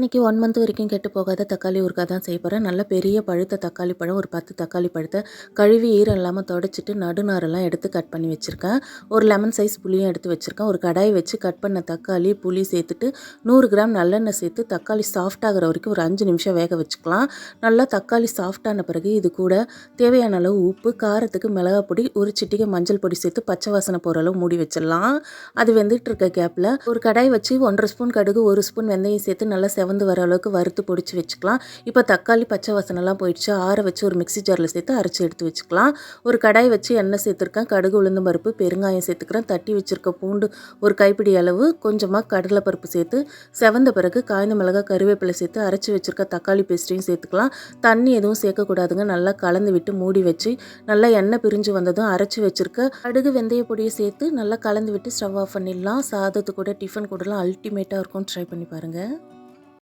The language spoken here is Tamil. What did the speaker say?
இன்றைக்கி 1 மந்த் வரைக்கும் கெட்டு போகாத தக்காளி ஊறுகாய் தான் செய்ய போகிறேன். நல்ல பெரிய பழுத்த தக்காளி பழம் ஒரு 10 தக்காளி பழத்தை கழுவி ஈரம் இல்லாமல் தொடச்சிட்டு நடுநாரெல்லாம் எடுத்து கட் பண்ணி வச்சுருக்கேன். ஒரு லெமன் சைஸ் புளியும் எடுத்து வச்சுருக்கேன். ஒரு கடாய் வச்சு கட் பண்ண தக்காளி புளி சேர்த்துட்டு 100 கிராம் நல்லெண்ணெய் சேர்த்து தக்காளி சாஃப்ட் ஆகிற வரைக்கும் ஒரு 5 நிமிஷம் வேக வச்சுக்கலாம். நல்லா தக்காளி சாஃப்டான பிறகு இது கூட தேவையான அளவு உப்பு, காரத்துக்கு மிளகாய் பொடி, ஒரு சிட்டிகை மஞ்சள் பொடி சேர்த்து பச்சை வாசனை போகிற அளவு மூடி வச்சிடலாம். அது வெந்துட்டு இருக்க கேப்பில் ஒரு கடாய் வச்சு 1½ ஸ்பூன் கடுகு, 1 ஸ்பூன் வெந்தயம் சேர்த்து நல்லா செவந்து வர அளவுக்கு வறுத்து பொடிச்சு வச்சுக்கலாம். இப்போ தக்காளி பச்சை வாசனைலாம் போயிடுச்சு. ஆற வச்சு ஒரு மிக்ஸி ஜாரில் சேர்த்து அரைச்சி எடுத்து வச்சுக்கலாம். ஒரு கடாய் வச்சு எண்ணெய் சேர்த்துருக்கேன். கடுகு, உளுந்தம் பருப்பு, பெருங்காயம் சேர்த்துக்கிறேன். தட்டி வச்சுருக்க பூண்டு ஒரு கைப்பிடி அளவு, கொஞ்சமாக கடலைப்பருப்பு சேர்த்து செவந்த பிறகு காய்ந்த மிளகாய், கருவேப்பிலை சேர்த்து அரைச்சி வச்சுருக்க தக்காளி பேஸ்ட்டையும் சேர்த்துக்கலாம். தண்ணி எதுவும் சேர்க்கக்கூடாதுங்க. நல்லா கலந்து விட்டு மூடி வச்சு நல்லா எண்ணெய் பிரிஞ்சு வந்ததும் அரைச்சி வச்சுருக்க கடுகு வெந்தய பொடியை சேர்த்து நல்லா கலந்து விட்டு ஸ்டவ் ஆஃப் பண்ணிடலாம். சாதத்து கூட டிஃபன் கூடலாம் அல்டிமேட்டாக இருக்கும். ட்ரை பண்ணி பாருங்கள்.